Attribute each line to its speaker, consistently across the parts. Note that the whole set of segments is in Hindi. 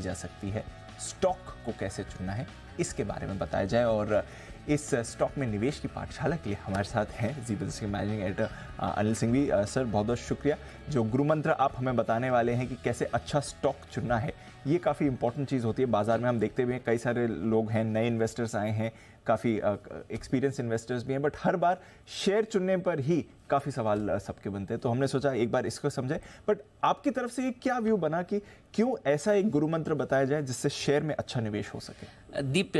Speaker 1: जा सकती है, स्टॉक को कैसे चुनना है, इसके बारे में बताया जाए। और इस स्टॉक में निवेश की पाठशाला के लिए हमारे साथ हैं जी बिजनेस के managing editor Anil Singhvi. Sir बहुत बहुत शुक्रिया। जो गुरु मंत्र आप हमें बताने वाले हैं कि कैसे अच्छा स्टॉक चुनना है, ये काफ़ी इंपॉर्टेंट चीज़ होती है। बाजार में हम देखते हुए कई सारे लोग हैं, नए इन्वेस्टर्स आए हैं, काफ़ी एक्सपीरियंस इन्वेस्टर्स भी हैं, बट हर बार शेयर चुनने पर ही काफ़ी सवाल सबके बनते हैं। तो हमने सोचा एक बार इसको समझे, बट आपकी तरफ से ये क्या व्यू बना कि क्यों ऐसा एक गुरु मंत्र बताया जाए जिससे शेयर में अच्छा निवेश हो सके?
Speaker 2: दीप,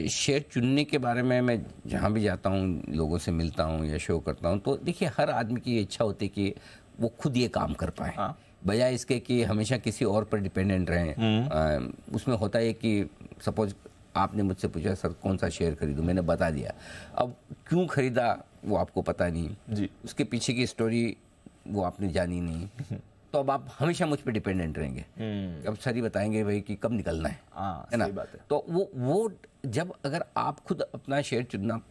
Speaker 2: शेयर चुनने के बारे में मैं जहाँ भी जाता हूँ, लोगों से मिलता हूँ या शो करता हूँ, तो देखिए हर आदमी की इच्छा होती है कि वो खुद ये काम कर पाए,
Speaker 1: हाँ।
Speaker 2: बजाय इसके कि हमेशा किसी और पर डिपेंडेंट रहें। उसमें होता है कि सपोज आपने मुझसे पूछा सर कौन सा शेयर खरीदूं, मैंने बता दिया, अब क्यों खरीदा वो आपको पता नहीं
Speaker 1: जी,
Speaker 2: उसके पीछे की स्टोरी वो आपने जानी नहीं, तो अब आप हमेशा मुझ पर डिपेंडेंट रहेंगे। अब सर ही बताएंगे भाई कि कब निकलना है ना।
Speaker 1: सही बात है।
Speaker 2: तो वो जब अगर आप खुद अपना शेयर चुनना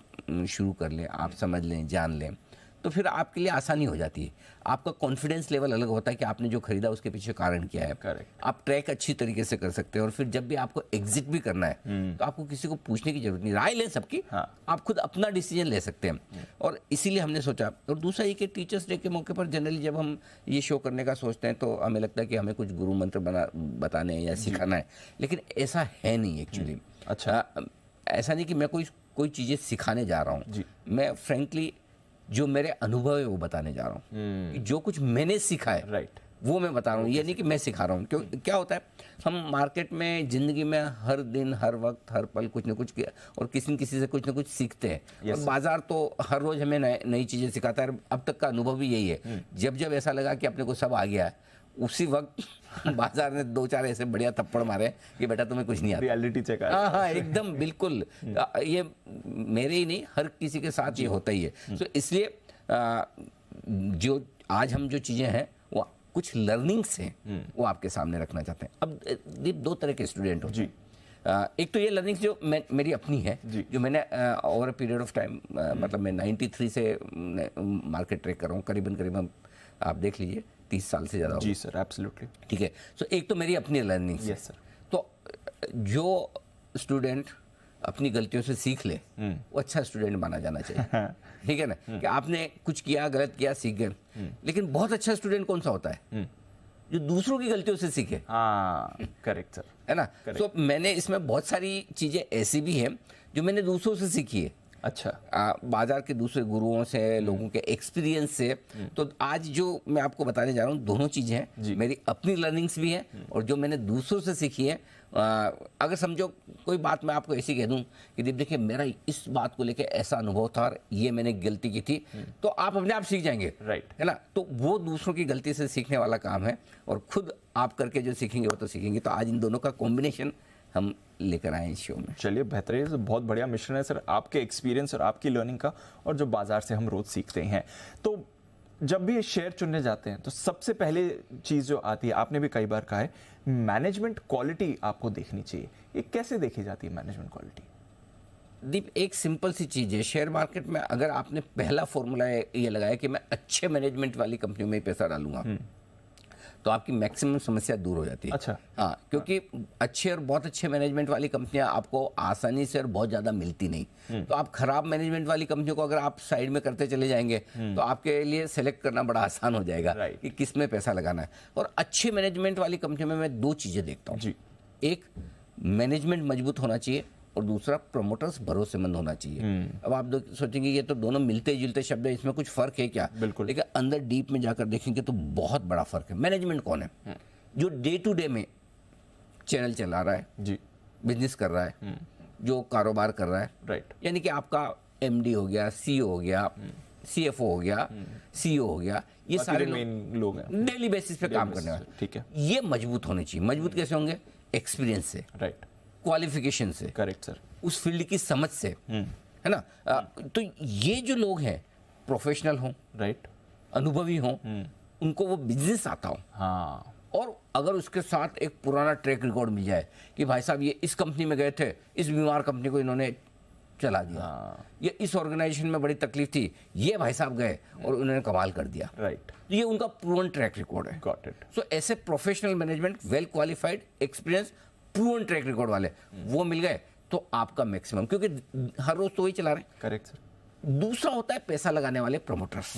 Speaker 2: शुरू कर लें, आप समझ लें, जान लें, तो फिर आपके लिए आसानी हो जाती है। आपका कॉन्फिडेंस लेवल अलग होता है कि आपने जो खरीदा उसके पीछे कारण क्या है।
Speaker 1: करेक्ट।
Speaker 2: आप ट्रैक अच्छी तरीके से कर सकते हैं, और फिर जब भी आपको एग्जिट भी करना है तो आपको किसी को पूछने की जरूरत नहीं, राय लें सबकी,
Speaker 1: हाँ।
Speaker 2: आप खुद अपना डिसीजन ले सकते हैं। और इसीलिए हमने सोचा। और दूसरा ये कि टीचर्स डे के मौके पर जनरली जब हम ये शो करने का सोचते हैं तो हमें लगता है कि हमें कुछ गुरु मंत्र बताने हैं या सिखाना है, लेकिन ऐसा है नहीं एक्चुअली।
Speaker 1: अच्छा।
Speaker 2: ऐसा नहीं कि मैं कोई चीज़ें सिखाने जा रहा हूँ, मैं फ्रेंकली जो मेरे अनुभव है वो बताने जा रहा हूँ। कि जो कुछ मैंने सीखा है,
Speaker 1: राइट,
Speaker 2: वो मैं बता रहा हूँ। ये नहीं कि मैं सिखा रहा हूँ। क्यों, क्या होता है, हम मार्केट में, ज़िंदगी में हर दिन, हर वक्त, हर पल कुछ ना कुछ किया और किसी न किसी से कुछ ना कुछ सीखते हैं। और बाजार तो हर रोज़ हमें नई चीज़ें सिखाता है। अब तक का अनुभव भी यही है, जब जब ऐसा लगा कि अपने को सब आ गया है, उसी वक्त बाजार ने 2-4 ऐसे बढ़िया थप्पड़ मारे कि बेटा तुम्हें कुछ नहीं आता।
Speaker 1: Reality check.
Speaker 2: हाँ, एकदम बिल्कुल। ये मेरे ही नहीं, हर किसी के साथ ये होता ही है। तो इसलिए जो आज हम जो चीज़ें हैं वो कुछ लर्निंग्स हैं, वो आपके सामने रखना चाहते हैं। अब दीप, 2 तरह के स्टूडेंट होते हैं। एक तो ये लर्निंग्स जो मेरी अपनी है, जो मैंने over a period of time, मतलब मैं 93 से मार्केट ट्रेक कर रहा हूँ, करीबन आप देख लीजिए 30 साल से ज़्यादा।
Speaker 1: जी सर, एब्सोल्युटली।
Speaker 2: ठीक है। सो एक तो मेरी अपनी लर्निंग्स।
Speaker 1: Yes sir.
Speaker 2: तो जो स्टूडेंट अपनी गलतियों से सीख ले, वो अच्छा स्टूडेंट माना जाना चाहिए। ठीक है ना, कि आपने कुछ किया, गलत किया, सीख गए। लेकिन बहुत अच्छा स्टूडेंट कौन सा होता है, जो दूसरों की गलतियों से सीखे।
Speaker 1: हाँ, करेक्ट सर,
Speaker 2: है ना। तो मैंने इसमें बहुत सारी चीजें ऐसी भी हैं जो मैंने दूसरों से सीखी है।
Speaker 1: अच्छा।
Speaker 2: बाजार के दूसरे गुरुओं से, लोगों के एक्सपीरियंस से। तो आज जो मैं आपको बताने जा रहा हूँ, दोनों चीजें हैं, मेरी अपनी लर्निंग्स भी हैं और जो मैंने दूसरों से सीखी है। अगर समझो कोई बात मैं आपको ऐसी कह दूं कि दीप देखिए मेरा इस बात को लेके ऐसा अनुभव था और ये मैंने गलती की थी, तो आप अपने आप सीख जाएंगे।
Speaker 1: राइट,
Speaker 2: है ना। तो वो दूसरों की गलती से सीखने वाला काम है, और खुद आप करके जो सीखेंगे वो तो सीखेंगे। तो आज इन दोनों का कॉम्बिनेशन हम लेकर आए इस शो में।
Speaker 1: चलिए बेहतरीन, बहुत बढ़िया मिश्रण है सर, आपके एक्सपीरियंस और आपकी लर्निंग का, और जो बाजार से हम रोज सीखते हैं। तो जब भी शेयर चुनने जाते हैं तो सबसे पहले चीज जो आती है, आपने भी कई बार कहा है, मैनेजमेंट क्वालिटी आपको देखनी चाहिए। ये कैसे देखी जाती है मैनेजमेंट क्वालिटी?
Speaker 2: दीप, एक सिंपल सी चीज़ है शेयर मार्केट में। अगर आपने पहला फॉर्मूला ये लगाया कि मैं अच्छे मैनेजमेंट वाली कंपनियों में ही पैसा डालूंगा, तो आपकी मैक्सिमम समस्या दूर हो जाती है।
Speaker 1: अच्छा।
Speaker 2: हाँ, क्योंकि अच्छे और बहुत अच्छे मैनेजमेंट वाली कंपनियां आपको आसानी से और बहुत ज़्यादा मिलती नहीं। तो आप खराब मैनेजमेंट वाली कंपनियों को अगर आप साइड में करते चले जाएंगे तो आपके लिए सेलेक्ट करना बड़ा आसान हो जाएगा कि किस में पैसा लगाना है। और अच्छे मैनेजमेंट वाली कंपनियों में मैं 2 चीज़ें देखता हूँ। एक, मैनेजमेंट मजबूत होना चाहिए, और दूसरा, प्रमोटर्स भरोसेमंद होना चाहिए। अब आप सोचेंगे ये तो दोनों मिलते जुलते शब्द है, इसमें कुछ फर्क है क्या?
Speaker 1: बिल्कुल।
Speaker 2: लेकिन अंदर डीप में जाकर देखेंगे तो बहुत बड़ा फर्क है। मैनेजमेंट कौन है? जो डे टू डे में चैनल चला रहा है, जी, बिजनेस कर रहा है, जो कारोबार कर रहा है, राइट। यानी कि आपका MD हो गया, CEO हो गया, CFO हो गया, CEO हो गया, ये सारे
Speaker 1: लोग हैं
Speaker 2: डेली बेसिस पे काम करने वाले।
Speaker 1: ठीक है।
Speaker 2: ये मजबूत होने चाहिए। मजबूत कैसे होंगे? एक्सपीरियंस से, राइट, क्वालिफिकेशन से, करेक्ट सर, उस फील्ड की समझ से, है ना। तो ये जो लोग हैं प्रोफेशनल हों, राइट, अनुभवी हों, उनको वो बिजनेस आता हो। हाँ। और अगर उसके साथ एक पुराना ट्रैक रिकॉर्ड मिल जाए कि भाई साहब ये इस कंपनी में गए थे, इस बीमार कंपनी को इन्होंने चला दिया, ये इस ऑर्गेनाइजेशन में बड़ी तकलीफ थी, ये भाई साहब गए और उन्होंने कमाल कर दिया।
Speaker 1: राइट,
Speaker 2: ये उनका प्रूवन ट्रैक रिकॉर्ड है।
Speaker 1: Got it.
Speaker 2: सो ऐसे professional management, well qualified, experience, proven track record वाले वो मिल गए तो आपका मैक्सिमम, क्योंकि हर रोज तो वही चला रहे हैं।
Speaker 1: Correct sir.
Speaker 2: दूसरा होता है पैसा लगाने वाले प्रमोटर्स।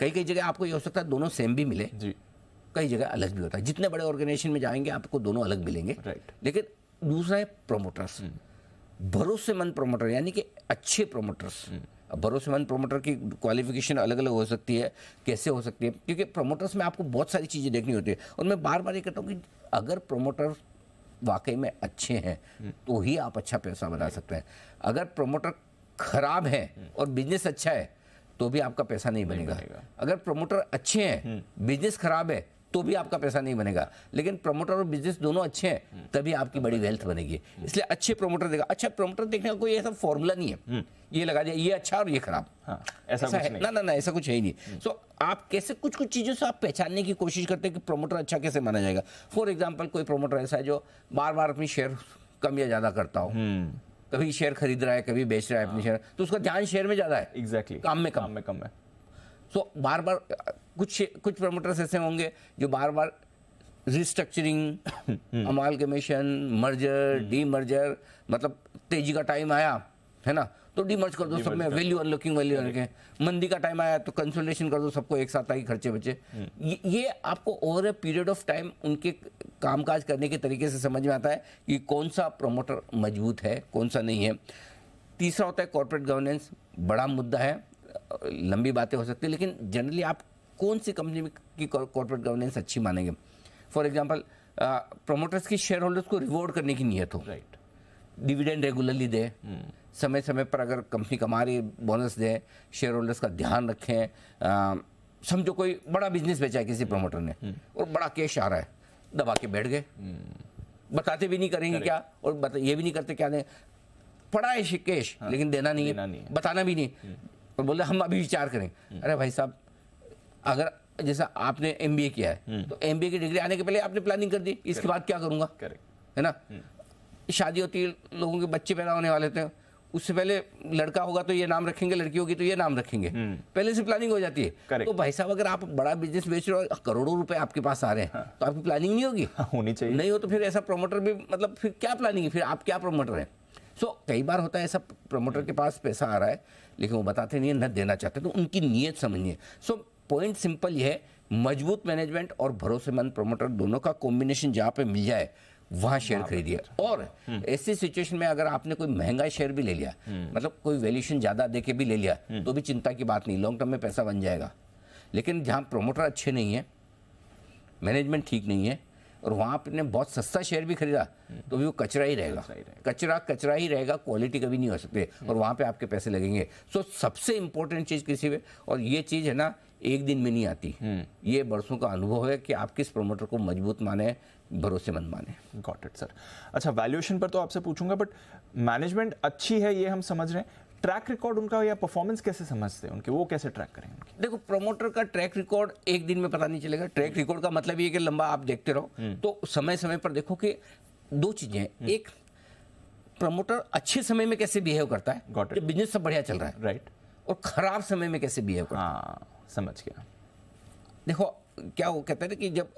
Speaker 2: कई कई जगह आपको ये हो सकता है दोनों सेम भी मिले,
Speaker 1: जी,
Speaker 2: कई जगह अलग भी होता है। जितने बड़े ऑर्गेनाइजेशन में जाएंगे आपको दोनों अलग मिलेंगे।
Speaker 1: राइट।
Speaker 2: लेकिन दूसरा है प्रमोटर्स, भरोसेमंद प्रमोटर, यानी कि अच्छे प्रमोटर्स। अब भरोसेमंद प्रमोटर की क्वालिफिकेशन अलग अलग हो सकती है, कैसे हो सकती है, क्योंकि प्रमोटर्स में आपको बहुत सारी चीज़ें देखनी होती है। और मैं बार बार ये कहता हूँ कि अगर प्रमोटर वाकई में अच्छे हैं तो ही आप अच्छा पैसा बना सकते हैं। अगर प्रमोटर खराब है और बिजनेस अच्छा है तो भी आपका पैसा नहीं बनेगा। अगर प्रमोटर अच्छे हैं, बिजनेस खराब है, तो भी आपका पैसा नहीं बनेगा। लेकिन प्रमोटर और बिजनेस दोनों अच्छे हैं तभी आपकी बड़ी वेल्थ बनेगी। इसलिए अच्छे प्रमोटर देगा। अच्छा प्रमोटर देखने का कोई ऐसा फॉर्मूला नहीं है, ये लगा दिया ये अच्छा और ये खराब।
Speaker 1: हाँ, ऐसा कुछ
Speaker 2: है
Speaker 1: नहीं।
Speaker 2: ना, ऐसा कुछ है ही नहीं। सो आप कैसे कुछ कुछ चीज़ों से आप पहचानने की कोशिश करते हैं कि प्रमोटर अच्छा कैसे माना जाएगा। फॉर एग्जाम्पल, कोई प्रमोटर ऐसा है जो बार बार अपनी शेयर कम या ज़्यादा करता हो, कभी शेयर खरीद रहा है, कभी बेच रहा है अपनी शेयर, तो उसका ध्यान शेयर में ज़्यादा है,
Speaker 1: एग्जैक्टली,
Speaker 2: काम में कम
Speaker 1: है।
Speaker 2: सो बार बार कुछ प्रमोटर्स ऐसे होंगे जो बार बार restructuring, amalgamation, merger, demerger, मतलब तेजी का टाइम आया है ना तो डीमर्ज कर दो सब में, वैल्यू अनलॉकिंग, वैल्यू अनलॉकिंग। मंदी का टाइम आया तो कंसोलिडेशन कर दो सबको, एक साथ ताकि खर्चे बचे। ये आपको over a period of time उनके कामकाज करने के तरीके से समझ में आता है कि कौन सा प्रमोटर मजबूत है, कौन सा नहीं है। तीसरा होता है कॉर्पोरेट गवर्नेंस, बड़ा मुद्दा है, लंबी बातें हो सकती है, लेकिन जनरली आप कौन सी कंपनी की कॉर्पोरेट गवर्नेंस अच्छी मानेंगे। फॉर एग्जांपल, प्रमोटर्स की शेयर होल्डर्स को रिवॉर्ड करने की नीयत हो,
Speaker 1: राइट,
Speaker 2: डिविडेंड रेगुलरली दे, समय समय पर अगर कंपनी कमा रही है बोनस दे, शेयर होल्डर्स का ध्यान रखें। समझो कोई बड़ा बिजनेस बेचा है किसी प्रमोटर ने और बड़ा कैश आ रहा है, दबा के बैठ गए, बताते भी नहीं करेंगे क्या, और ये भी नहीं करते क्या दें, पड़ा है कैश लेकिन देना नहीं है, बताना भी नहीं, और बोले हम अभी विचार करें। अरे भाई साहब, अगर जैसा आपने एमबीए किया है तो एमबीए की डिग्री आने के पहले आपने प्लानिंग कर दी, इसके बाद क्या करूंगा, है ना। शादी होती है, लोगों के बच्चे पैदा होने वाले थे, उससे पहले लड़का होगा तो ये नाम रखेंगे, लड़की होगी तो ये नाम रखेंगे, पहले से प्लानिंग हो जाती है। तो भाई साहब, अगर आप बड़ा बिजनेस बेच रहे हो, करोड़ों रुपए आपके पास आ रहे हैं, तो आपकी प्लानिंग नहीं होगी,
Speaker 1: होनी चाहिए।
Speaker 2: नहीं हो तो फिर ऐसा प्रमोटर भी, मतलब फिर क्या प्लानिंग है, फिर आप क्या प्रमोटर हैं। सो कई बार होता है ऐसा, प्रमोटर के पास पैसा आ रहा है लेकिन वो बताते नहीं है, न देना चाहते, तो उनकी नीयत समझिए। सो पॉइंट सिंपल ये है, मजबूत मैनेजमेंट और भरोसेमंद प्रमोटर दोनों का कॉम्बिनेशन जहाँ पे मिल जाए वहाँ शेयर खरीदिए। और ऐसी सिचुएशन में अगर आपने कोई महंगा शेयर भी ले लिया, मतलब कोई वैल्यूएशन ज़्यादा देके भी ले लिया, तो भी चिंता की बात नहीं, लॉन्ग टर्म में पैसा बन जाएगा। लेकिन जहाँ प्रमोटर अच्छे नहीं है, मैनेजमेंट ठीक नहीं है, और वहाँ आपने बहुत सस्ता शेयर भी खरीदा तो भी वो कचरा ही रहेगा, कचरा ही रहेगा, क्वालिटी कभी नहीं हो सकती, और वहाँ पे आपके पैसे लगेंगे। सो सबसे इंपॉर्टेंट चीज़ किसी में, और ये चीज़ है ना एक दिन में नहीं आती, ये बरसों का अनुभव है कि आप किस प्रमोटर को मजबूत माने, भरोसेमंद माने।
Speaker 1: Got it sir. अच्छा, वैल्यूएशन पर तो आपसे पूछूंगा, बट मैनेजमेंट अच्छी है ये हम समझ रहे हैं, ट्रैक रिकॉर्ड उनका या परफॉर्मेंस कैसे समझते हैं उनके, वो कैसे ट्रैक करें उनकी?
Speaker 2: देखो, प्रमोटर का ट्रैक रिकॉर्ड एक दिन में पता नहीं चलेगा। ट्रैक रिकॉर्ड का मतलब ये कि लंबा आप देखते रहो, तो समय समय पर देखो कि दो चीजें, एक प्रमोटर अच्छे समय में कैसे बिहेव करता है, जब बिजनेस सब बढ़िया चल रहा है,
Speaker 1: राइट,
Speaker 2: और खराब समय में कैसे बिहेव करता है।
Speaker 1: हाँ, समझ गया।
Speaker 2: देखो क्या वो कहते हैं कि जब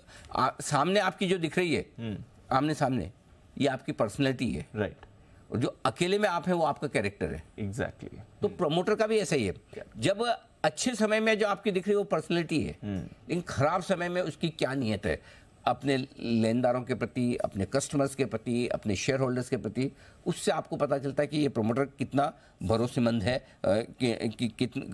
Speaker 2: सामने आपकी जो दिख रही है, आमने सामने, ये आपकी पर्सनैलिटी है,
Speaker 1: राइट,
Speaker 2: और जो अकेले में आप है वो आपका कैरेक्टर है।
Speaker 1: एग्जैक्टली।
Speaker 2: तो प्रमोटर का भी ऐसा ही है, जब अच्छे समय में जो आपकी दिख रही है वो पर्सनैलिटी है, लेकिन खराब समय में उसकी क्या नीयत है अपने लेनदारों के प्रति, अपने कस्टमर्स के प्रति, अपने शेयर होल्डर्स के प्रति, उससे आपको पता चलता है कि ये प्रमोटर कितना भरोसेमंद है,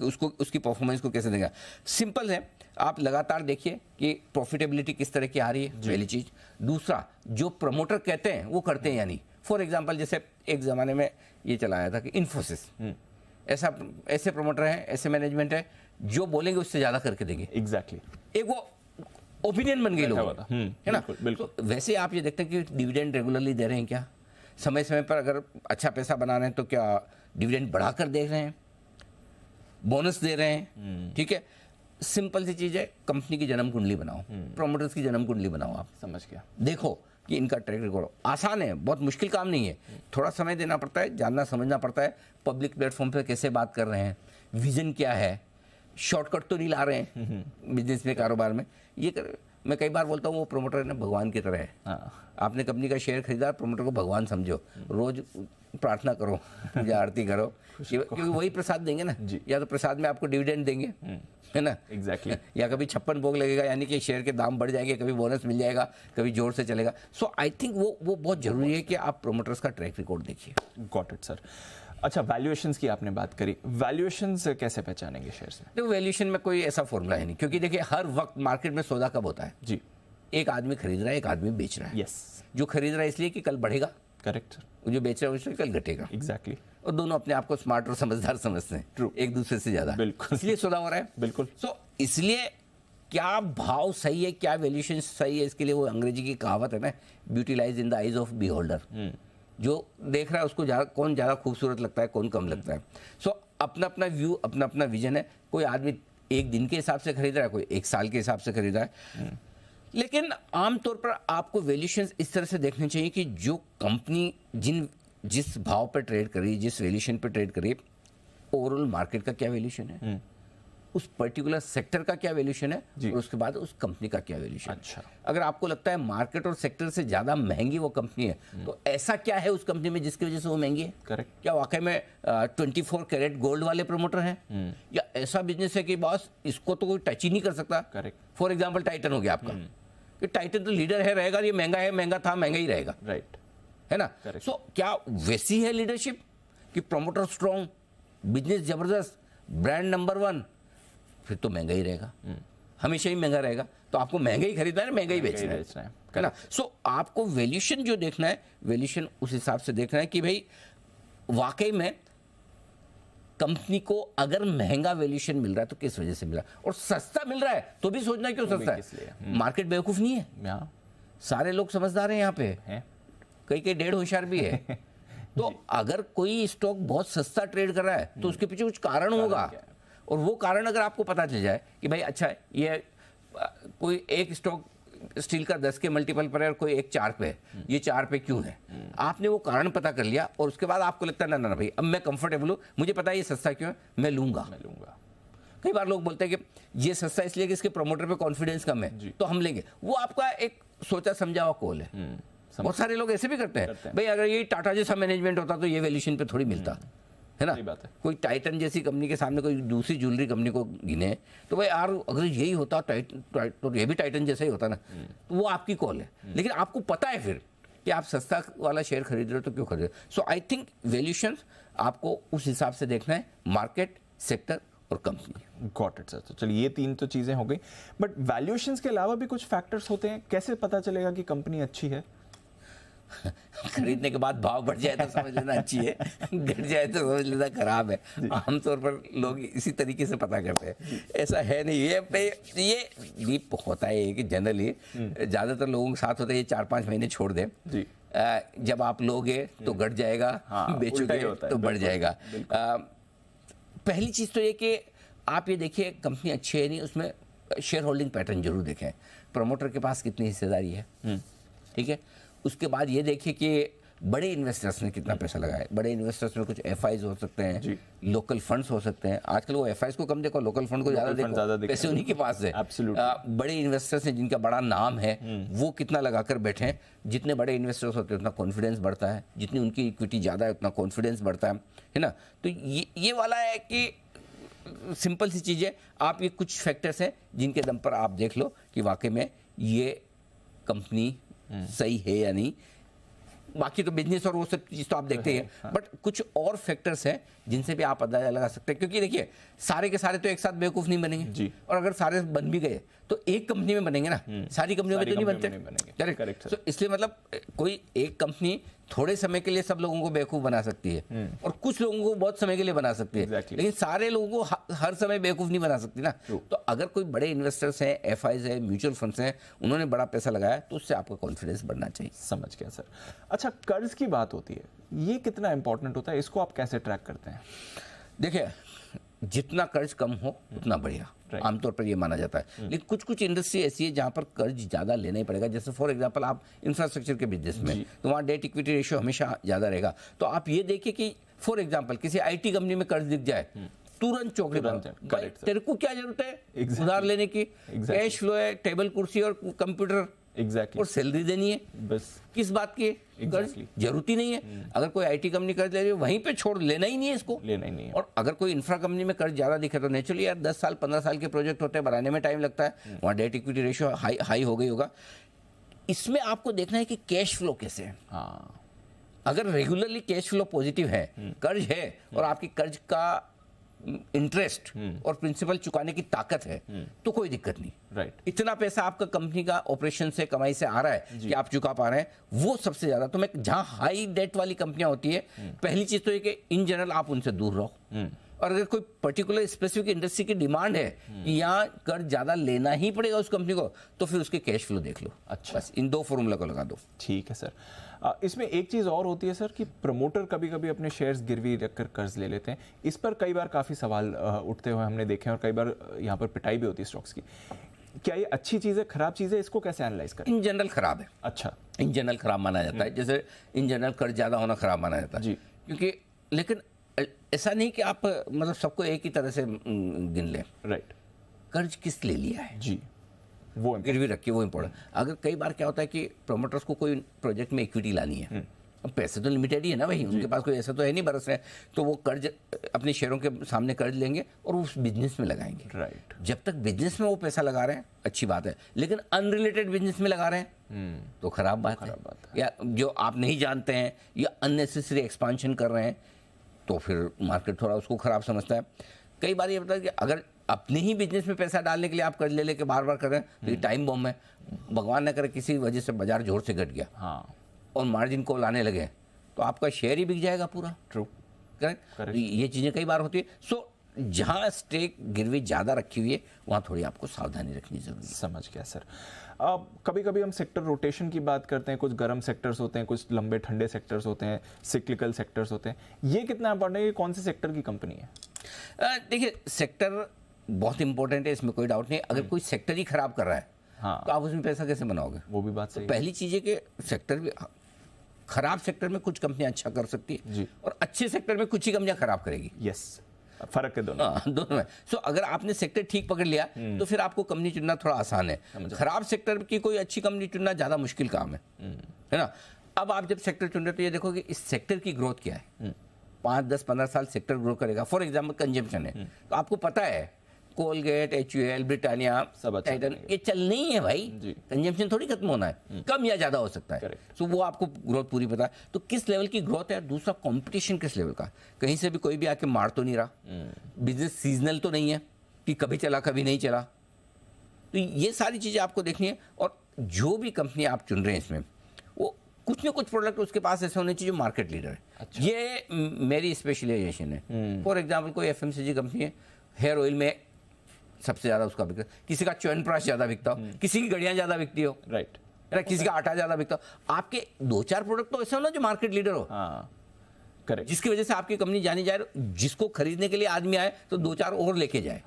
Speaker 2: उसको उसकी परफॉर्मेंस को कैसे देगा। सिंपल है, आप लगातार देखिए कि प्रॉफिटेबिलिटी किस तरह की आ रही है, पहली चीज़। दूसरा, जो प्रमोटर कहते हैं वो करते हैं या नहीं। फॉर एग्जाम्पल, जैसे एक ज़माने में ये चलाया था कि इन्फोसिस, ऐसे प्रमोटर हैं, ऐसे मैनेजमेंट है जो बोलेंगे उससे ज़्यादा करके देंगे।
Speaker 1: एग्जैक्टली,
Speaker 2: एक वो ओपिनियन बन गई लोगों का, है ना।
Speaker 1: बिल्कुल।
Speaker 2: तो वैसे आप ये देखते हैं कि डिविडेंड रेगुलरली दे रहे हैं क्या, समय समय पर अगर अच्छा पैसा बना रहे हैं तो क्या डिविडेंड बढ़ाकर दे रहे हैं, बोनस दे रहे हैं, ठीक है। सिंपल सी चीज़ है, कंपनी की जन्म कुंडली बनाओ, प्रमोटर्स की जन्म कुंडली बनाओ, आप
Speaker 1: समझ गया।
Speaker 2: देखो कि इनका ट्रैक रिकॉर्ड आसान है, बहुत मुश्किल काम नहीं है, थोड़ा समय देना पड़ता है, जानना समझना पड़ता है, पब्लिक प्लेटफॉर्म पे कैसे बात कर रहे हैं, विजन क्या है, शॉर्टकट तो नहीं ला रहे हैं बिजनेस में, कारोबार में। मैं कई बार बोलता हूँ वो प्रोमोटर ना भगवान की तरह है। आपने कंपनी का शेयर खरीदा, प्रोमोटर को भगवान समझो, रोज प्रार्थना करो, पूजा आरती करो, क्योंकि वही प्रसाद देंगे ना, या तो प्रसाद में आपको डिविडेंड देंगे, है ना,
Speaker 1: एग्जैक्टली,
Speaker 2: या कभी 56 भोग लगेगा, यानी कि शेयर के दाम बढ़ जाएंगे, कभी बोनस मिल जाएगा, कभी जोर से चलेगा। सो आई थिंक वो बहुत जरूरी है कि आप प्रोमोटर्स का ट्रैक रिकॉर्ड देखिए।
Speaker 1: Got it sir. अच्छा, वैल्यूएशंस की आपने बात करी, वैल्यूएशंस कैसे पहचानेंगे शेयर्स में?
Speaker 2: देखो वैल्यूएशन में कोई ऐसा फॉर्मूला है नहीं, क्योंकि देखिए हर वक्त मार्केट में सौदा कब होता है
Speaker 1: जी,
Speaker 2: एक आदमी खरीद रहा है, एक आदमी बेच रहा है।
Speaker 1: यस,
Speaker 2: जो खरीद रहा है इसलिए कि कल बढ़ेगा,
Speaker 1: करेक्ट सर,
Speaker 2: वो जो बेच रहा है इसलिए कल घटेगा।
Speaker 1: एग्जैक्टली,
Speaker 2: और दोनों अपने आप को स्मार्ट और समझदार समझते हैं,
Speaker 1: True.
Speaker 2: एक दूसरे से ज्यादा,
Speaker 1: बिल्कुल।
Speaker 2: इसलिए सौदा हो रहा है।
Speaker 1: बिल्कुल।
Speaker 2: सो इसलिए क्या भाव सही है, क्या वैल्यूएशन सही है, इसके लिए वो अंग्रेजी की कहावत है ना, beauty lies in the eyes of beholder. जो देख रहा है उसको कौन ज़्यादा खूबसूरत लगता है, कौन कम लगता है। सो अपना अपना व्यू, अपना अपना विजन है। कोई आदमी एक दिन के हिसाब से खरीद रहा है, कोई एक साल के हिसाब से खरीद रहा है। लेकिन आमतौर पर आपको वैल्यूएशन इस तरह से देखने चाहिए कि जो कंपनी जिस भाव पर ट्रेड कर रही है, जिस वैल्यूएशन पर ट्रेड कर रही है, ओवरऑल मार्केट का क्या वैल्यूएशन है, उस पर्टिकुलर सेक्टर का क्या वैल्यूएशन है, और उसके बाद उस कंपनी का क्या वैल्यूएशन है।
Speaker 1: अच्छा,
Speaker 2: अगर आपको लगता है मार्केट और सेक्टर से ज्यादा महंगी वो कंपनी है, तो ऐसा क्या है उस कंपनी में जिसकी वजह से वो महंगी है?
Speaker 1: करेक्ट।
Speaker 2: क्या वाकई में 24 कैरेट गोल्ड वाले प्रमोटर हैं, या ऐसा बिजनेस है कि बॉस इसको तो कोई टच ही नहीं कर सकता?
Speaker 1: करेक्ट।
Speaker 2: फॉर एग्जाम्पल टाइटन हो गया आपका, कि टाइटन तो लीडर है, रहेगा, ये महंगा है, महंगा था, महंगा ही रहेगा,
Speaker 1: राइट,
Speaker 2: है ना।
Speaker 1: Correct.
Speaker 2: सो क्या वैसी है लीडरशिप कि प्रमोटर स्ट्रॉन्ग, बिजनेस जबरदस्त, ब्रांड नंबर 1, फिर तो महंगा ही रहेगा, हमेशा ही महंगा रहेगा। तो आपको महंगा ही खरीदना है, महंगा ही बेचना है ना। सो आपको वैल्यूएशन जो देखना है, वैल्यूएशन उस हिसाब से देखना है कि भाई वाकई में कंपनी को अगर महंगा वैल्यूएशन मिल रहा है तो किस वजह से मिल रहा है, और सस्ता मिल रहा है तो भी सोचना क्यों सस्ता है। मार्केट बेवकूफ नहीं है, सारे लोग समझदार हैं यहाँ पे, कई डेढ़ होशियार भी है। तो अगर कोई स्टॉक बहुत सस्ता ट्रेड कर रहा है तो उसके पीछे कुछ कारण होगा, और वो कारण अगर आपको पता चल जाए कि भाई अच्छा ये कोई एक स्टॉक स्टील का 10 के मल्टीपल पर है और कोई एक 4 पे है, ये 4 पे क्यों है, आपने वो कारण पता कर लिया, और उसके बाद आपको लगता है ना भाई अब मैं कंफर्टेबल हूँ, मुझे पता है ये सस्ता क्यों है, मैं लूंगा। कई बार लोग बोलते हैं कि ये सस्ता इसलिए कि इसके प्रमोटर पे कॉन्फिडेंस कम है तो हम लेंगे, वो आपका एक सोचा समझा हुआ कॉल है। बहुत सारे लोग ऐसे भी करते हैं, भाई अगर ये टाटा जैसा मैनेजमेंट होता तो ये वैल्यूएशन पे थोड़ी मिलता, है ना। बात है। कोई टाइटन जैसी कंपनी के सामने कोई दूसरी ज्वेलरी कंपनी को गिने तो भाई यार अगर यही होता तो ये भी टाइटन जैसा ही होता ना, तो वो आपकी कॉल है। लेकिन आपको पता है फिर कि आप सस्ता वाला शेयर खरीद रहे हो तो क्यों खरीद रहे हो। सो आई थिंक वैल्यूएशन आपको उस हिसाब से देखना है, मार्केट, सेक्टर और कंपनी।
Speaker 1: Got it sir. तो चलिए ये 3 तो चीजें हो गई, बट वैल्यूएशंस के अलावा भी कुछ फैक्टर्स होते हैं, कैसे पता चलेगा कि कंपनी अच्छी है?
Speaker 2: खरीदने के बाद भाव बढ़ जाए तो समझ लेना अच्छी है, घट जाए तो समझ लेना खराब है। आमतौर पर लोग इसी तरीके से पता करते हैं, ऐसा है नहीं। ये डीप होता है कि जनरली ज़्यादातर लोगों के साथ होता है ये 4-5 महीने छोड़ दें जी। जब आप लोगे तो घट जाएगा, बेचोगे तो बढ़ जाएगा। पहली चीज़ तो ये कि आप ये देखिए कंपनी अच्छी है नहीं, उसमें शेयर होल्डिंग पैटर्न जरूर देखें, प्रमोटर के पास कितनी हिस्सेदारी है, ठीक है। उसके बाद ये देखिए कि बड़े इन्वेस्टर्स ने कितना पैसा लगाया। बड़े इन्वेस्टर्स में कुछ एफआईज हो सकते हैं, लोकल फंड्स हो सकते हैं। आजकल वो एफआईज को कम देखो, लोकल फंड को ज़्यादा देखो, पैसे उन्हीं के पास है। बड़े इन्वेस्टर्स हैं जिनका बड़ा नाम है, वो कितना लगाकर बैठे हैं। जितने बड़े इन्वेस्टर्स होते हैं उतना कॉन्फिडेंस बढ़ता है, जितनी उनकी इक्विटी ज़्यादा है उतना कॉन्फिडेंस बढ़ता है ना। तो ये वाला है कि सिंपल सी चीज़ है, आप ये कुछ फैक्टर्स हैं जिनके दम पर आप देख लो कि वाकई में ये कंपनी सही है या नहीं। बाकी तो बिजनेस और वो सब चीज़ तो आप देखते हैं, बट कुछ और फैक्टर्स हैं जिनसे भी आप अंदाजा लगा सकते हैं। क्योंकि देखिए सारे के सारे तो एक साथ बेवकूफ़ नहीं बनेंगे जी। और अगर सारे बन भी गए तो एक कंपनी में बनेंगे ना, सारी कंपनियों में तो नहीं बनते। करेक्ट। तो इसलिए मतलब कोई एक कंपनी थोड़े समय के लिए सब लोगों को बेवकूफ़ बना सकती है और कुछ लोगों को बहुत समय के लिए बना सकती है, लेकिन सारे लोगों को हर समय बेवकूफ़ नहीं बना सकती ना। तो अगर कोई बड़े इन्वेस्टर्स हैं, एफआईज है, म्यूचुअल फंड्स हैं, उन्होंने बड़ा पैसा लगाया तो उससे आपका कॉन्फिडेंस बढ़ना चाहिए।
Speaker 1: समझ गया सर। अच्छा, कर्ज की बात होती है, ये कितना इंपॉर्टेंट होता है, इसको आप कैसे ट्रैक करते हैं?
Speaker 2: देखिए जितना कर्ज कम हो उतना बढ़िया, आमतौर पर ये माना जाता है। लेकिन कुछ कुछ इंडस्ट्री ऐसी है जहां पर कर्ज ज़्यादा लेना ही पड़ेगा। जैसे फॉर एग्जांपल आप इंफ्रास्ट्रक्चर के बिजनेस में, तो वहाँ डेट इक्विटी रेशियो हमेशा ज़्यादा रहेगा। तो आप ये देखिए कि फॉर एग्जांपल किसी आईटी कंपनी में कर्ज दिख जाए, तुरंत चौकड़ी भाई, तेरे को क्या जरूरत है उधार लेने की? कैश फ्लो है, टेबल कुर्सी और कंप्यूटर और सैलरी देनी है, बस किस बात की कर्ज? जरूरत ही नहीं है। अगर कोई आईटी कंपनी कर्ज ले रही है वहीं पे छोड़, लेना ही नहीं है इसको, लेना ही नहीं है। और अगर कोई इंफ्रा कंपनी में कर्ज ज्यादा दिखे तो नेचुरली यार 10 साल 15 साल के प्रोजेक्ट होते हैं, बनाने में टाइम लगता है, वहाँ डेट इक्विटी रेशियो हाई हो गई होगा। इसमें आपको देखना है कि कैश फ्लो कैसे है। अगर रेगुलरली कैश फ्लो पॉजिटिव है, कर्ज है और आपकी कर्ज का इंटरेस्ट और प्रिंसिपल चुकाने की ताकत है, तो कोई दिक्कत नहीं। राइट। इतना पैसा आपका कंपनी का ऑपरेशन से, कमाई से आ रहा है कि आप चुका पा रहे हैं, वो सबसे ज्यादा। तो मैं जहां हाई डेट वाली कंपनियां होती है, पहली चीज तो ये कि इन जनरल आप उनसे दूर रहो। और अगर कोई पर्टिकुलर स्पेसिफिक इंडस्ट्री की डिमांड है कि यहाँ कर्ज ज्यादा लेना ही पड़ेगा उस कंपनी को, तो फिर उसके कैश फ्लो देख लो। अच्छा, बस इन दो फॉर्मूला को लगा दो। ठीक है सर। इसमें एक चीज़ और होती है सर कि प्रमोटर कभी कभी अपने शेयर्स गिरवी रखकर कर्ज ले लेते हैं। इस पर कई बार काफ़ी सवाल उठते हुए हमने देखे हैं और कई बार यहाँ पर पिटाई भी होती है स्टॉक्स की। क्या ये अच्छी चीज़ है, खराब चीज़ है, इसको कैसे एनालाइज करें? इन जनरल खराब है। अच्छा, इन जनरल खराब माना जाता है। जैसे इन जनरल कर्ज ज़्यादा होना खराब माना जाता है जी, क्योंकि लेकिन ऐसा नहीं कि आप मतलब सबको एक ही तरह से गिन लें। राइट। कर्ज किस ले लिया है जी, वो गिरवी रखिए, वो इम्पोर्टेंट। अगर कई बार क्या होता है कि प्रोमोटर्स को कोई प्रोजेक्ट में इक्विटी लानी है, अब पैसे तो लिमिटेड ही है ना भाई, उनके पास कोई ऐसा तो है नहीं बरस रहे, तो वो कर्ज अपने शेयरों के सामने कर्ज लेंगे और उस बिजनेस में लगाएंगे। राइट। जब तक बिजनेस में वो पैसा लगा रहे हैं अच्छी बात है, लेकिन अनरिलेटेड बिजनेस में लगा रहे हैं तो खराब बात है। या जो आप नहीं जानते हैं या अननेसेसरी एक्सपांशन कर रहे हैं, तो फिर मार्केट थोड़ा उसको खराब समझता है। कई बार ये बताया कि अगर अपने ही बिजनेस में पैसा डालने के लिए आप कर्ज ले लेके बार बार कर रहे हैं, तो ये टाइम बॉम्ब है। भगवान न करे किसी वजह से बाजार जोर से घट गया, हाँ, और मार्जिन कॉल आने लगे, तो आपका शेयर ही बिक जाएगा पूरा। True, correct. ये चीज़ें कई बार होती है। सो जहाँ स्टेक गिरवी ज़्यादा रखी हुई है वहाँ थोड़ी आपको सावधानी रखनी जरूरी है। समझ गया सर। कभी कभी हम सेक्टर रोटेशन की बात करते हैं, कुछ गर्म सेक्टर्स होते हैं, कुछ लंबे ठंडे सेक्टर्स होते हैं, सिक्लिकल सेक्टर्स होते हैं। ये कितना इंपॉर्टेंट है, कौन से सेक्टर की कंपनी है? देखिए, सेक्टर बहुत इंपॉर्टेंट है, इसमें कोई डाउट नहीं। अगर कोई सेक्टर ही खराब कर रहा है, हाँ, तो आप उसमें पैसा कैसे बनाओगे? वो भी बात सही है। पहली चीज़ है कि सेक्टर भी, खराब सेक्टर में कुछ कंपनियां अच्छा कर सकती है और अच्छे सेक्टर में कुछ ही कंपनियां खराब करेगी। यस, फर्क है दोनों। दोनों में। सो अगर आपने सेक्टर ठीक पकड़ लिया तो फिर आपको कंपनी चुनना थोड़ा आसान है। खराब सेक्टर की कोई अच्छी कंपनी चुनना ज़्यादा मुश्किल काम है ना। अब आप जब सेक्टर चुन रहे तो ये देखो कि इस सेक्टर की ग्रोथ क्या है। 5, 10, 15 साल सेक्टर ग्रो करेगा। फॉर एग्जाम्पल कंजम्पशन है, तो आपको पता है कोलगेट, HUL, ब्रिटानिया, टाइटन, ये चलनी ही है भाई। कंजम्पशन थोड़ी खत्म होना है, कम या ज्यादा हो सकता है। सो वो आपको ग्रोथ पूरी पता है। तो किस लेवल की ग्रोथ है, दूसरा कंपटीशन किस लेवल का, कहीं से भी कोई भी आके मार तो नहीं रहा, बिजनेस सीजनल तो नहीं है कि कभी चला कभी नहीं चला। तो ये सारी चीजें आपको देखनी है। और जो भी कंपनी आप चुन रहे हैं इसमें, वो कुछ ना कुछ प्रोडक्ट उसके पास ऐसे होने चाहिए जो मार्केट लीडर है। अच्छा। ये मेरी स्पेशलाइजेशन है। फॉर एग्जाम्पल कोई FMCG कंपनी है, हेयर ऑयल में सबसे ज्यादा उसका बिकता, किसी का च्यवनप्राश ज्यादा बिकता हो, किसी की घड़ियां ज्यादा बिकती हो, राइट, किसी का आटा ज्यादा बिकता हो। आपके 2-4 प्रोडक्ट तो ऐसे हो ना जो मार्केट लीडर हो, करेक्ट, जिसकी वजह से आपकी कंपनी जानी जाए, जिसको खरीदने के लिए आदमी आए तो 2-4 और लेके जाए,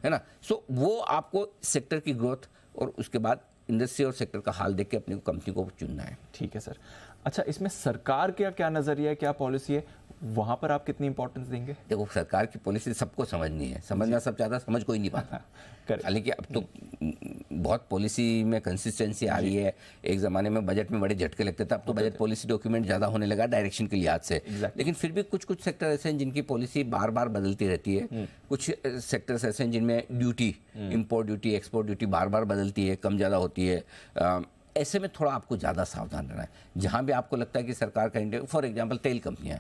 Speaker 2: है ना। सो वो आपको सेक्टर की ग्रोथ और उसके बाद इंडस्ट्री और सेक्टर का हाल देख के अपनी कंपनी को चुनना है। ठीक है सर। अच्छा, इसमें सरकार का क्या नजरिया है, क्या पॉलिसी है, वहां पर आप कितनी इंपॉर्टेंस देंगे? देखो, सरकार की पॉलिसी सबको समझनी है, समझना सब चाहता, समझ कोई नहीं पाता। हालांकि अब तो बहुत पॉलिसी में कंसिस्टेंसी आ रही है। एक जमाने में बजट में बड़े झटके लगते थे, अब तो बजट पॉलिसी डॉक्यूमेंट ज्यादा होने लगा डायरेक्शन के लिहाज से। लेकिन फिर भी कुछ कुछ सेक्टर ऐसे हैं जिनकी पॉलिसी बार बार बदलती रहती है। कुछ सेक्टर्स ऐसे हैं जिनमें duty, import duty, export duty बार बार बदलती है, कम ज़्यादा होती है। ऐसे में थोड़ा आपको ज़्यादा सावधान रहना है। जहाँ भी आपको लगता है कि सरकार का, फॉर एग्जाम्पल तेल कंपनियाँ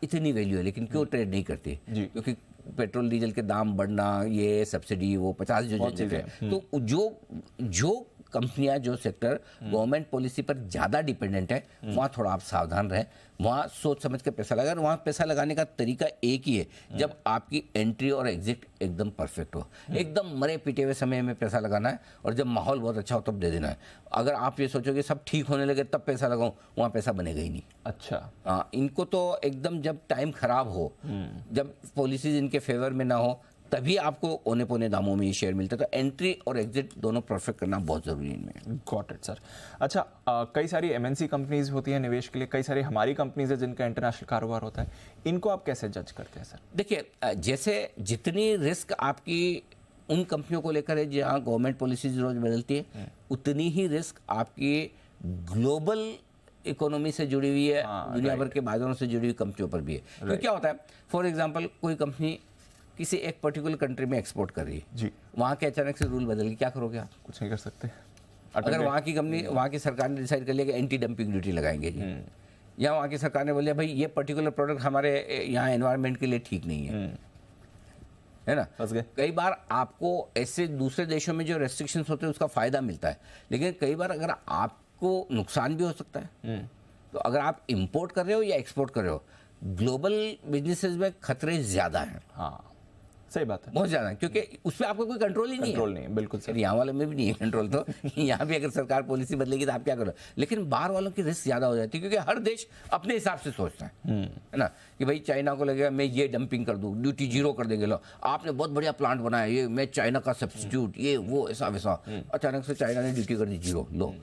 Speaker 2: इतनी वैल्यू है लेकिन क्यों ट्रेड नहीं करती, क्योंकि पेट्रोल डीजल के दाम बढ़ना, ये सब्सिडी, वो 50 जो चीज़ें हैं, तो जो कंपनियां जो सेक्टर गवर्नमेंट पॉलिसी पर ज़्यादा डिपेंडेंट है, वहाँ थोड़ा आप सावधान रहें, वहाँ सोच समझ के पैसा लगाएं। वहाँ पैसा लगाने का तरीका एक ही है, जब आपकी एंट्री और एग्जिट एकदम परफेक्ट हो, एकदम मरे पीटे हुए समय में पैसा लगाना है, और जब माहौल बहुत अच्छा हो तब दे देना है। अगर आप ये सोचोगे सब ठीक होने लगे तब पैसा लगाऊं, वहाँ पैसा बनेगा ही नहीं।
Speaker 1: अच्छा,
Speaker 2: इनको तो एकदम जब टाइम खराब हो, जब पॉलिसीज इनके फेवर में ना हो, तभी आपको औने पौने दामों में ये शेयर मिलता है। तो एंट्री और एग्जिट दोनों परफेक्ट करना बहुत जरूरी है इनमें।
Speaker 1: Got it sir. अच्छा, कई सारी एमएनसी कंपनीज होती हैं निवेश के लिए, कई सारी हमारी कंपनीज है जिनका इंटरनेशनल कारोबार होता है, इनको आप कैसे जज करते हैं सर?
Speaker 2: देखिए, जैसे जितनी रिस्क आपकी उन कंपनियों को लेकर है जहाँ गवर्नमेंट पॉलिसीज रोज बदलती है, उतनी ही रिस्क आपकी ग्लोबल इकोनॉमी से जुड़ी हुई है, दुनिया भर के बाजारों से जुड़ी हुई कंपनियों पर भी है। तो क्या होता है, फॉर एग्जाम्पल कोई कंपनी किसी एक पर्टिकुलर कंट्री में एक्सपोर्ट कर रही है
Speaker 1: जी,
Speaker 2: वहाँ के अचानक से रूल बदल गए, क्या करोगे आप?
Speaker 1: कुछ नहीं कर सकते।
Speaker 2: अगर वहाँ की कंपनी, वहाँ की सरकार ने डिसाइड कर लिया कि एंटी डंपिंग ड्यूटी लगाएंगे जी, या वहाँ की सरकार ने बोलिया भाई ये पर्टिकुलर प्रोडक्ट हमारे यहाँ एनवायरनमेंट के लिए ठीक नहीं है ना?
Speaker 1: फंस गए।
Speaker 2: कई बार आपको ऐसे दूसरे देशों में जो रेस्ट्रिक्शंस होते हैं उसका फायदा मिलता है, लेकिन कई बार अगर आपको नुकसान भी हो सकता है। तो अगर आप इंपोर्ट कर रहे हो या एक्सपोर्ट कर रहे हो, ग्लोबल बिजनेसेस में खतरे ज्यादा हैं।
Speaker 1: हाँ, सही बात है,
Speaker 2: बहुत ज्यादा, क्योंकि उसमें आपका कोई कंट्रोल ही नहीं है।
Speaker 1: कंट्रोल नहीं है, बिल्कुल सर।
Speaker 2: यहाँ वालों में भी नहीं है कंट्रोल, तो यहाँ भी अगर सरकार पॉलिसी बदलेगी तो आप क्या करो, लेकिन बाहर वालों की रिस्क ज्यादा हो जाती है, क्योंकि हर देश अपने हिसाब से सोचता है ना, कि भाई चाइना को लगेगा मैं ये डंपिंग कर दूँ, ड्यूटी जीरो कर देंगे, लो आपने बहुत बढ़िया प्लांट बनाया, ये मैं चाइना का सब्स्टिट्यूट, ये वो ऐसा वैसा, अचानक से चाइना ने ड्यूटी कर दी जीरो, लो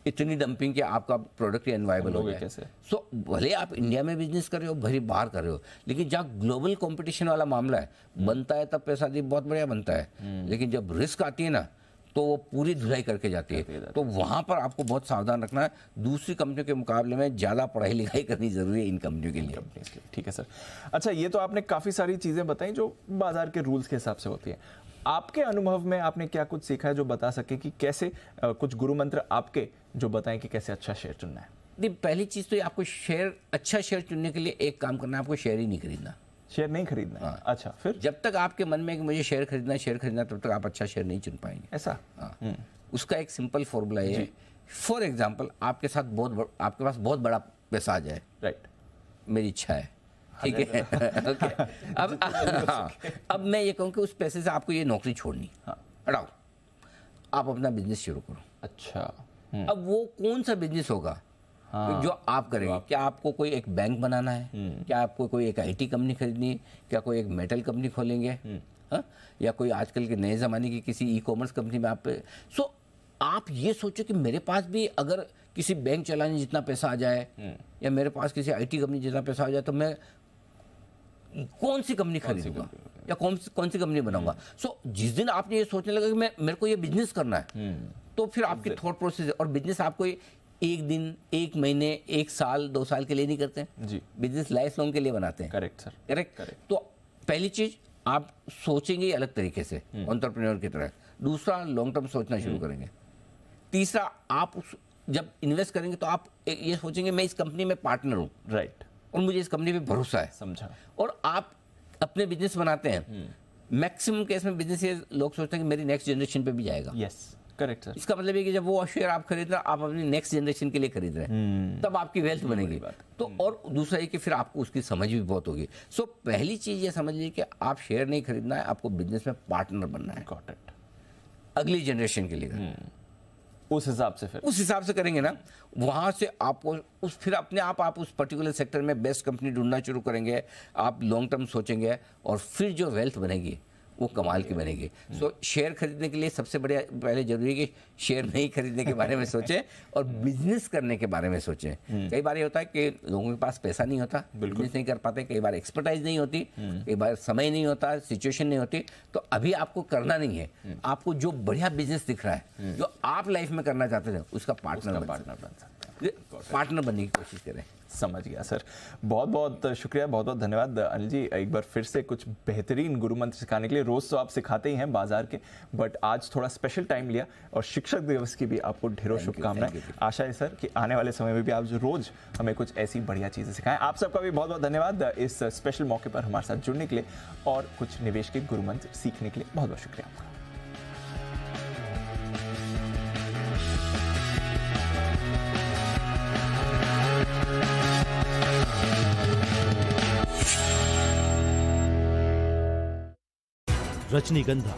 Speaker 2: इतनी डंपिंग कि आपका प्रोडक्ट एनवायबल हो गया। सो भले आप इंडिया में बिजनेस कर रहे हो, भले बाहर कर रहे हो, लेकिन जहाँ ग्लोबल कंपटीशन वाला मामला है, बनता है तब पैसा दी बहुत बढ़िया बनता है, लेकिन जब रिस्क आती है ना तो वो पूरी धुलाई करके जाती है। तो वहाँ पर आपको बहुत सावधान रखना है। दूसरी कंपनियों के मुकाबले में ज़्यादा पढ़ाई लिखाई करनी जरूरी है इन कंपनियों के लिए।
Speaker 1: ठीक है सर। अच्छा, ये तो आपने काफ़ी सारी चीज़ें बताई जो बाजार के रूल्स के हिसाब से होती हैं। आपके अनुभव में आपने क्या कुछ सीखा है जो बता सके कि कैसे कुछ गुरु मंत्र आपके जो बताएं कि कैसे अच्छा शेयर चुनना है?
Speaker 2: नहीं, पहली चीज़ तो आपको शेयर, अच्छा शेयर चुनने के लिए एक काम करना है, आपको शेयर ही नहीं खरीदना।
Speaker 1: शेयर नहीं खरीदना? हाँ। अच्छा, फिर?
Speaker 2: जब तक आपके मन में कि मुझे शेयर खरीदना तब तक आप अच्छा शेयर नहीं चुन पाएंगे।
Speaker 1: ऐसा?
Speaker 2: हाँ। उसका एक सिंपल फॉर्मूला है, फॉर एग्जाम्पल आपके पास बहुत बड़ा पैसा आ जाए,
Speaker 1: राइट,
Speaker 2: मेरी इच्छा है, ठीक है ओके। अब मैं ये कहूँ कि उस पैसे से आपको ये नौकरी छोड़नी, हटाओ, आप अपना बिजनेस शुरू करो।
Speaker 1: अच्छा,
Speaker 2: अब वो कौन सा बिजनेस होगा जो आप करेंगे? क्या आपको कोई एक बैंक बनाना है? क्या आपको कोई एक आईटी कंपनी खरीदनी है? क्या कोई एक मेटल कंपनी खोलेंगे? या कोई आजकल के नए ज़माने की किसी ई कॉमर्स कंपनी में आप आप ये सोचो कि मेरे पास भी अगर किसी बैंक चलाने जितना पैसा आ जाए, या मेरे पास किसी आईटी कंपनी जितना पैसा आ जाए, तो मैं कौन सी कंपनी खरीदूंगा या कौन सी कंपनी बनाऊंगा? जिस दिन आपने ये सोचने लगा कि मेरे को ये बिजनेस करना है, तो फिर आपकी थॉट प्रोसेस, और बिजनेस आपको एक दिन, एक महीने, एक साल, 2 साल के लिए नहीं करते हैं
Speaker 1: जी,
Speaker 2: बिजनेस लाइफ लॉन्ग के लिए बनाते हैं।
Speaker 1: Correct sir,
Speaker 2: correct. तो पहली चीज आप सोचेंगे अलग तरीके से, एंटरप्रेन्योर की तरह। दूसरा, लॉन्ग टर्म सोचना शुरू करेंगे। तीसरा, आप जब इन्वेस्ट करेंगे तो आप ये सोचेंगे मैं इस कंपनी में पार्टनर हूँ,
Speaker 1: राइट,
Speaker 2: और मुझे इस कंपनी पे भरोसा है।
Speaker 1: समझा।
Speaker 2: और आप अपने बिजनेस बनाते हैं, मैक्सिमम केस में बिजनेस ये लोग सोचते हैं कि मेरी नेक्स्ट जनरेशन पे भी जाएगा।
Speaker 1: Yes, correct sir.
Speaker 2: इसका मतलब है कि जब वो शेयर आप खरीद रहे हैं, आप अपनी नेक्स्ट जनरेशन के लिए खरीद रहे हैं, तब आपकी वेल्थ बनेगी। तो और दूसरा है कि फिर आपको उसकी समझ भी बहुत होगी। पहली चीज ये समझ लीजिए कि आप शेयर नहीं खरीदना है, आपको बिजनेस में पार्टनर बनना है।
Speaker 1: Got it.
Speaker 2: अगली जनरेशन के लिए
Speaker 1: उस हिसाब से, फिर
Speaker 2: उस हिसाब से करेंगे ना, वहां से आपको फिर अपने आप उस पर्टिकुलर सेक्टर में बेस्ट कंपनी ढूंढना शुरू करेंगे। आप लॉन्ग टर्म सोचेंगे, और फिर जो वेल्थ बनेगी वो कमाल की बनेगी। शेयर खरीदने के लिए सबसे बढ़िया पहले जरूरी है कि शेयर नहीं खरीदने के बारे में सोचें और बिजनेस करने के बारे में सोचें। कई बार ये होता है कि लोगों के पास पैसा नहीं होता, बिजनेस नहीं कर पाते, कई बार एक्सपर्टाइज नहीं होती, कई बार समय नहीं होता, सिचुएशन नहीं होती। तो अभी आपको करना नहीं है, आपको जो बढ़िया बिजनेस दिख रहा है, जो आप लाइफ में करना चाहते थे, उसका पार्टनर बन सकते हैं। पार्टनर बनने की कोशिश करें।
Speaker 1: समझ गया सर, बहुत बहुत शुक्रिया, बहुत बहुत धन्यवाद अनिल जी। एक बार फिर से कुछ बेहतरीन गुरु मंत्र सिखाने के लिए। रोज तो आप सिखाते ही हैं बाजार के, बट आज थोड़ा स्पेशल टाइम लिया, और शिक्षक दिवस की भी आपको ढेरों शुभकामनाएं। आशा है सर कि आने वाले समय में भी आप जो रोज हमें कुछ ऐसी बढ़िया चीजें सिखाएं। आप सबका भी बहुत बहुत धन्यवाद इस स्पेशल मौके पर हमारे साथ जुड़ने के लिए, और कुछ निवेश के गुरु मंत्र सीखने के लिए बहुत बहुत शुक्रिया आपका।
Speaker 3: रजनीगंधा